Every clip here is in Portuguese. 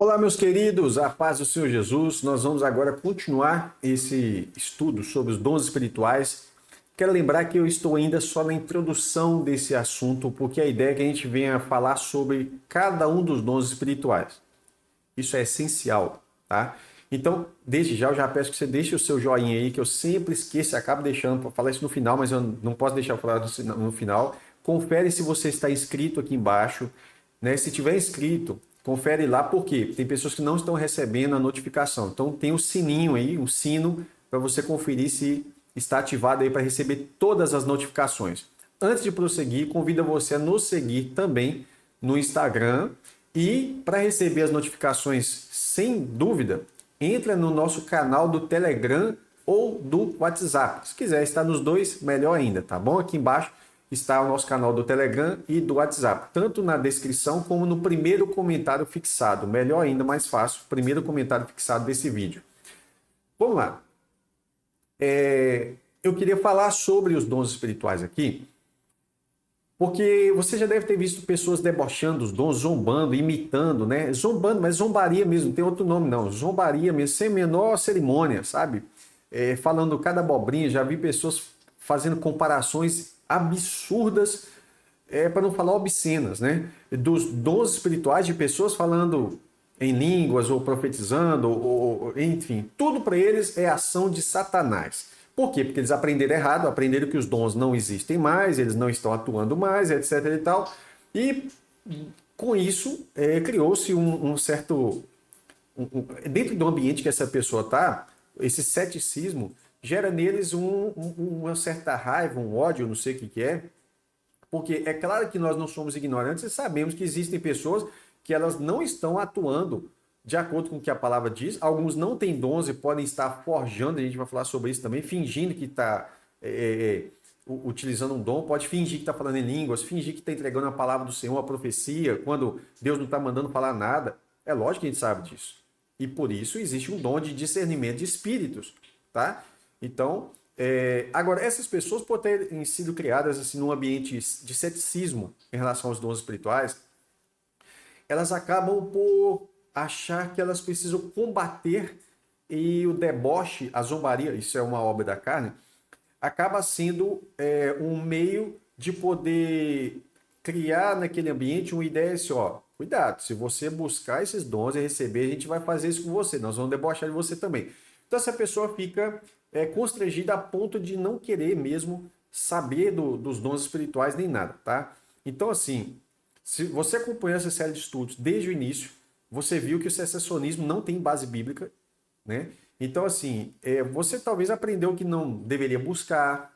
Olá, meus queridos, a paz do Senhor Jesus. Nós vamos agora continuar esse estudo sobre os dons espirituais. Quero lembrar que eu estou ainda só na introdução desse assunto, porque a ideia é que a gente venha falar sobre cada um dos dons espirituais. Isso é essencial, tá? Então, desde já, eu já peço que você deixe o seu joinha aí, que eu sempre esqueço, acabo deixando para falar isso no final, mas eu não posso deixar falar no final. Confere se você está inscrito aqui embaixo, né? Se tiver inscrito, confere lá, por quê? Tem pessoas que não estão recebendo a notificação. Então, tem o sininho aí, o sino, para você conferir se está ativado aí para receber todas as notificações. Antes de prosseguir, convido você a nos seguir também no Instagram e para receber as notificações sem dúvida, entra no nosso canal do Telegram ou do WhatsApp. Se quiser estar nos dois, melhor ainda, tá bom? Aqui embaixo está o nosso canal do Telegram e do WhatsApp, tanto na descrição como no primeiro comentário fixado. Melhor ainda, mais fácil, primeiro comentário fixado desse vídeo. Vamos lá. Eu queria falar sobre os dons espirituais aqui, porque você já deve ter visto pessoas debochando os dons, zombando, imitando, né? Zombando, mas zombaria mesmo, não tem outro nome não. Zombaria mesmo, sem menor cerimônia, sabe? Falando cada abobrinha, já vi pessoas fazendo comparações absurdas, para não falar obscenas, né? Dos dons espirituais de pessoas falando em línguas ou profetizando, ou enfim, tudo para eles é ação de Satanás. Por quê? Porque eles aprenderam errado, aprenderam que os dons não existem mais, eles não estão atuando mais, etc. e tal. E com isso criou-se um certo. Dentro do ambiente que essa pessoa está, esse ceticismo gera neles uma certa raiva, um ódio, não sei o que é. Porque é claro que nós não somos ignorantes e sabemos que existem pessoas que elas não estão atuando de acordo com o que a palavra diz. Alguns não têm dons e podem estar forjando, a gente vai falar sobre isso também, fingindo que está utilizando um dom, pode fingir que está falando em línguas, fingir que está entregando a palavra do Senhor, a profecia, quando Deus não está mandando falar nada. É lógico que a gente sabe disso. E por isso existe um dom de discernimento de espíritos, tá? Então, agora, essas pessoas, por terem sido criadas assim, num ambiente de ceticismo em relação aos dons espirituais, elas acabam por achar que elas precisam combater, e o deboche, a zombaria, isso é uma obra da carne, acaba sendo um meio de poder criar naquele ambiente uma ideia assim, ó, cuidado, se você buscar esses dons e receber, a gente vai fazer isso com você, nós vamos debochar de você também. Então essa pessoa fica constrangida a ponto de não querer mesmo saber dos dons espirituais nem nada, tá? Então assim, se você acompanhou essa série de estudos desde o início, você viu que o secessionismo não tem base bíblica, né? Então, assim, você talvez aprendeu que não deveria buscar,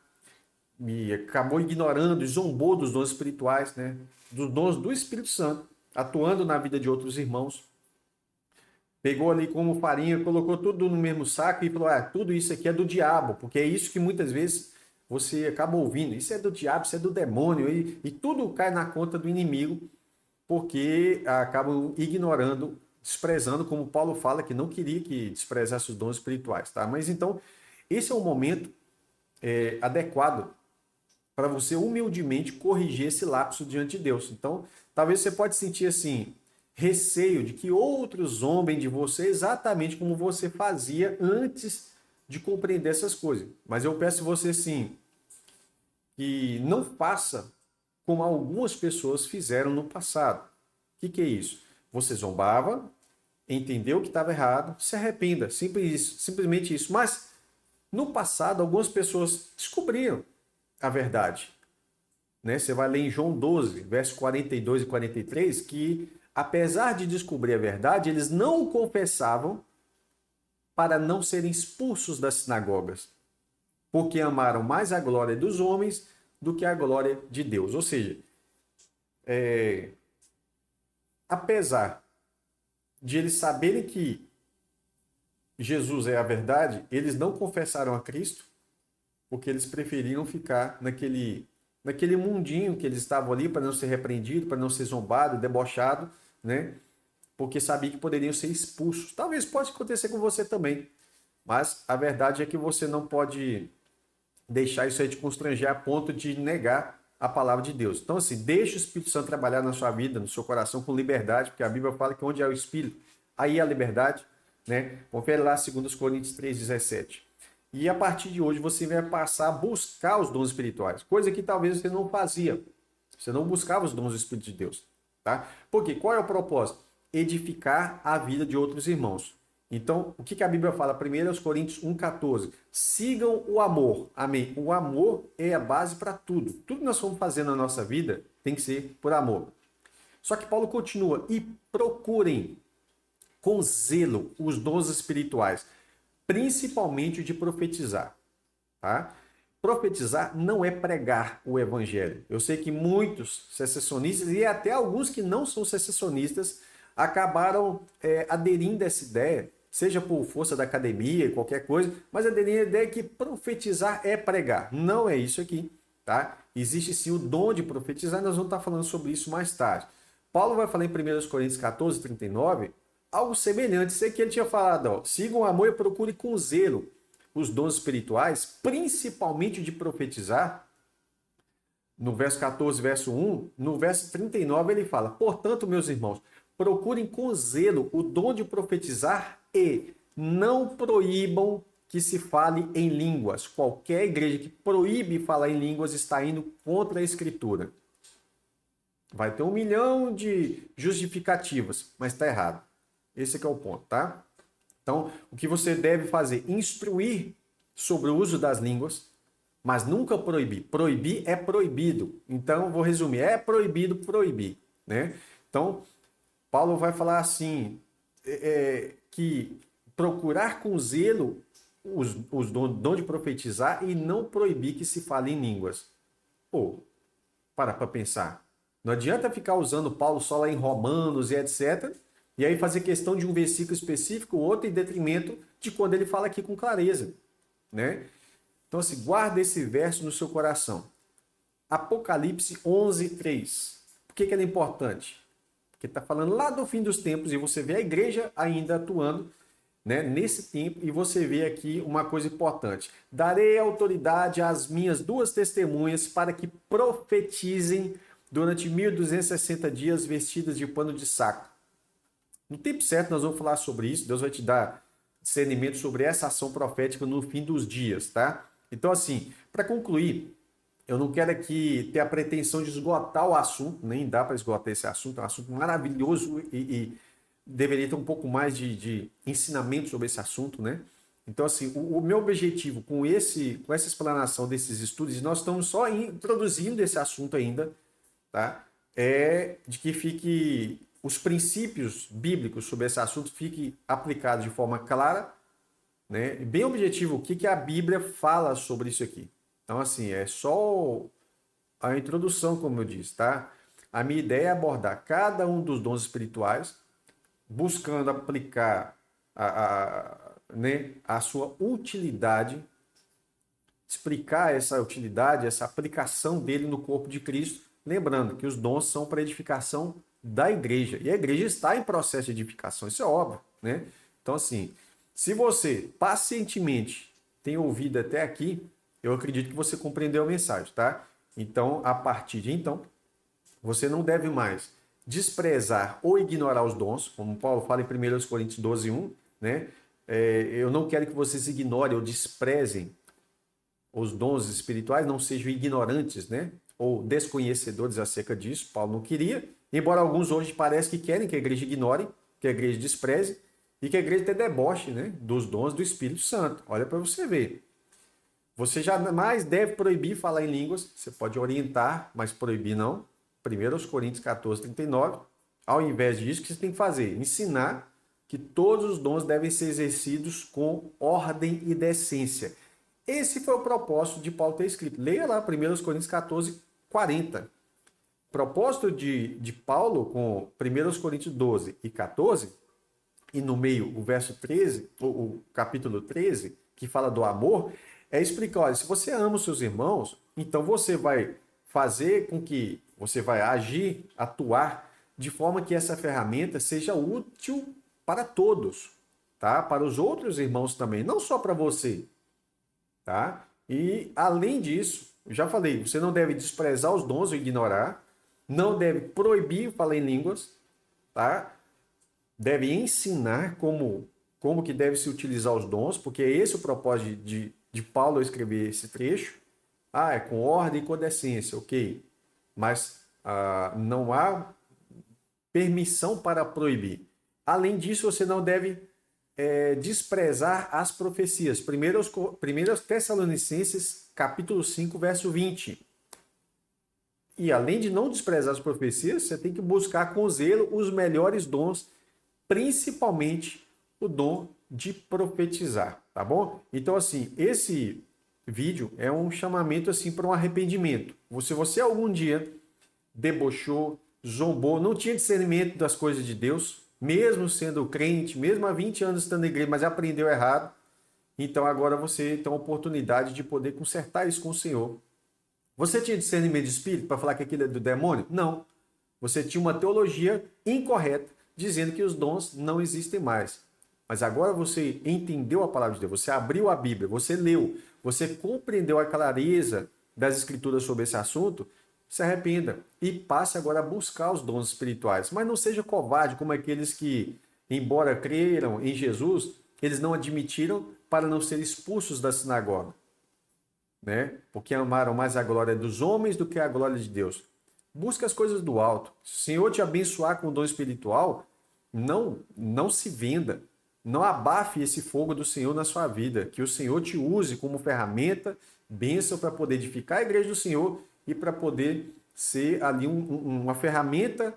e acabou ignorando e zombou dos dons espirituais, né? Dos dons do Espírito Santo, atuando na vida de outros irmãos. Pegou ali como farinha, colocou tudo no mesmo saco e falou: tudo isso aqui é do diabo, porque é isso que muitas vezes você acaba ouvindo. Isso é do diabo, isso é do demônio, e tudo cai na conta do inimigo, porque acabam ignorando, desprezando, como Paulo fala, que não queria que desprezasse os dons espirituais, tá? Mas então, esse é o momento adequado para você humildemente corrigir esse lapso diante de Deus. Então, talvez você pode sentir assim, receio de que outros zombem de você exatamente como você fazia antes de compreender essas coisas. Mas eu peço você sim, que não faça como algumas pessoas fizeram no passado. O que é isso? Você zombava, entendeu que estava errado, se arrependa, simplesmente isso. Mas no passado, algumas pessoas descobriram a verdade. Né? Você vai ler em João 12, versos 42 e 43, que apesar de descobrir a verdade, eles não o confessavam para não serem expulsos das sinagogas, porque amaram mais a glória dos homens do que a glória de Deus. Ou seja, apesar de eles saberem que Jesus é a verdade, eles não confessaram a Cristo, porque eles preferiram ficar naquele mundinho que eles estavam ali para não ser repreendido, para não ser zombado, debochado, né? Porque sabia que poderiam ser expulsos. Talvez possa acontecer com você também, mas a verdade é que você não pode deixar isso aí te constranger a ponto de negar a palavra de Deus. Então, assim, deixa o Espírito Santo trabalhar na sua vida, no seu coração com liberdade, porque a Bíblia fala que onde há o Espírito, aí a liberdade, né? Confere lá 2 Coríntios 3,17. E a partir de hoje você vai passar a buscar os dons espirituais, coisa que talvez você não fazia. Você não buscava os dons do Espírito de Deus, tá? Porque qual é o propósito? Edificar a vida de outros irmãos. Então, o que a Bíblia fala? 1 Coríntios 1,14. Sigam o amor. Amém. O amor é a base para tudo. Tudo que nós vamos fazer na nossa vida tem que ser por amor. Só que Paulo continua. E procurem com zelo os dons espirituais, principalmente o de profetizar. Tá? Profetizar não é pregar o evangelho. Eu sei que muitos secessionistas e até alguns que não são secessionistas acabaram aderindo a essa ideia, seja por força da academia, qualquer coisa, mas aderindo à ideia que profetizar é pregar. Não é isso aqui, tá? Existe sim o dom de profetizar, nós vamos estar falando sobre isso mais tarde. Paulo vai falar em 1 Coríntios 14, 39, algo semelhante. Sei que ele tinha falado, ó, sigam o amor e procure com zelo os dons espirituais, principalmente de profetizar. No verso 14, verso 1, no verso 39 ele fala, portanto, meus irmãos, procurem com zelo o dom de profetizar e não proíbam que se fale em línguas. Qualquer igreja que proíbe falar em línguas está indo contra a Escritura. Vai ter 1 milhão de justificativas, mas está errado. Esse é o ponto, tá? Então, o que você deve fazer? Instruir sobre o uso das línguas, mas nunca proibir. Proibir é proibido. Então, vou resumir. É proibido proibir, né? Então, Paulo vai falar assim, que procurar com zelo os dons de profetizar e não proibir que se fale em línguas. Pô, para pensar. Não adianta ficar usando Paulo só lá em Romanos e etc., e aí fazer questão de um versículo específico, outro em detrimento de quando ele fala aqui com clareza, né? Então, assim, guarda esse verso no seu coração. Apocalipse 11, 3. Por que ele é importante? Porque está falando lá do fim dos tempos e você vê a igreja ainda atuando, né, nesse tempo, e você vê aqui uma coisa importante. Darei autoridade às minhas 2 testemunhas para que profetizem durante 1260 dias vestidas de pano de saco. No tempo certo nós vamos falar sobre isso, Deus vai te dar discernimento sobre essa ação profética no fim dos dias, tá? Então assim, para concluir, eu não quero aqui ter a pretensão de esgotar o assunto, nem dá para esgotar esse assunto, é um assunto maravilhoso e deveria ter um pouco mais de ensinamento sobre esse assunto, né? Então, assim, o meu objetivo com essa explanação desses estudos, e nós estamos só introduzindo esse assunto ainda, tá? É de que fique os princípios bíblicos sobre esse assunto fiquem aplicados de forma clara, né? Bem objetivo, o que a Bíblia fala sobre isso aqui. Então, assim, é só a introdução, como eu disse, tá? A minha ideia é abordar cada um dos dons espirituais, buscando aplicar né, a sua utilidade, explicar essa utilidade, essa aplicação dele no corpo de Cristo, lembrando que os dons são para edificação da igreja, e a igreja está em processo de edificação, isso é óbvio, né? Então, assim, se você pacientemente tem ouvido até aqui, eu acredito que você compreendeu a mensagem, tá? Então, a partir de então, você não deve mais desprezar ou ignorar os dons, como Paulo fala em 1 Coríntios 12, 1, né? Eu não quero que vocês ignorem ou desprezem os dons espirituais, não sejam ignorantes, né? Ou desconhecedores acerca disso. Paulo não queria, embora alguns hoje parecem que querem que a igreja ignore, que a igreja despreze e que a igreja tenha deboche, né, dos dons do Espírito Santo. Olha para você ver. Você jamais deve proibir falar em línguas, você pode orientar, mas proibir não. 1 Coríntios 14, 39. Ao invés disso, o que você tem que fazer? Ensinar que todos os dons devem ser exercidos com ordem e decência. Esse foi o propósito de Paulo ter escrito. Leia lá 1 Coríntios 14, 40. O propósito de Paulo com 1 Coríntios 12 e 14, e no meio o verso 13, o capítulo 13, que fala do amor, é explicar, olha, se você ama os seus irmãos, então você vai fazer com que você vai agir, atuar de forma que essa ferramenta seja útil para todos, tá? Para os outros irmãos também, não só para você, tá? E além disso, eu já falei, você não deve desprezar os dons ou ignorar, não deve proibir falar em línguas, tá? deve ensinar como que deve se utilizar os dons, porque é esse o propósito de Paulo escrever esse trecho. Ah, é com ordem e com decência, ok. Mas não há permissão para proibir. Além disso, você não deve desprezar as profecias. Primeiro aos Tessalonicenses, capítulo 5, verso 20. E além de não desprezar as profecias, você tem que buscar com zelo os melhores dons, principalmente o dom de profetizar, tá bom? Então, assim, esse vídeo é um chamamento assim para um arrependimento. Se você algum dia debochou, zombou, não tinha discernimento das coisas de Deus, mesmo sendo crente, mesmo há 20 anos estando na igreja, mas aprendeu errado, então agora você tem a oportunidade de poder consertar isso com o Senhor. Você tinha discernimento de espírito para falar que aquilo é do demônio? Não. Você tinha uma teologia incorreta, dizendo que os dons não existem mais. Mas agora você entendeu a palavra de Deus, você abriu a Bíblia, você leu, você compreendeu a clareza das escrituras sobre esse assunto, se arrependa e passe agora a buscar os dons espirituais. Mas não seja covarde como aqueles que, embora creram em Jesus, eles não admitiram para não ser expulsos da sinagoga, né? Porque amaram mais a glória dos homens do que a glória de Deus. Busca as coisas do alto. Se o Senhor te abençoar com o dom espiritual, não se venda. Não abafe esse fogo do Senhor na sua vida. Que o Senhor te use como ferramenta, bênção para poder edificar a igreja do Senhor e para poder ser ali uma ferramenta,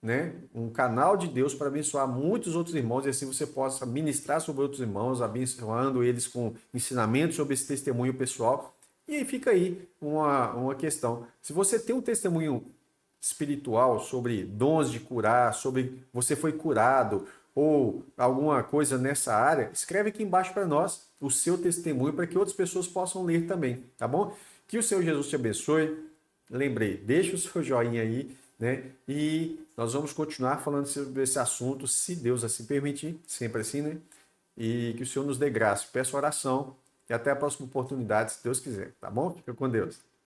né? Um canal de Deus para abençoar muitos outros irmãos e assim você possa ministrar sobre outros irmãos, abençoando eles com ensinamentos sobre esse testemunho pessoal. E aí fica aí uma questão. Se você tem um testemunho espiritual sobre dons de curar, sobre você foi curado ou alguma coisa nessa área, escreve aqui embaixo para nós o seu testemunho para que outras pessoas possam ler também, tá bom? Que o Senhor Jesus te abençoe. Lembrei, deixa o seu joinha aí, né? E nós vamos continuar falando sobre esse assunto, se Deus assim permitir, sempre assim, né? E que o Senhor nos dê graça. Peço oração e até a próxima oportunidade, se Deus quiser, tá bom? Fica com Deus.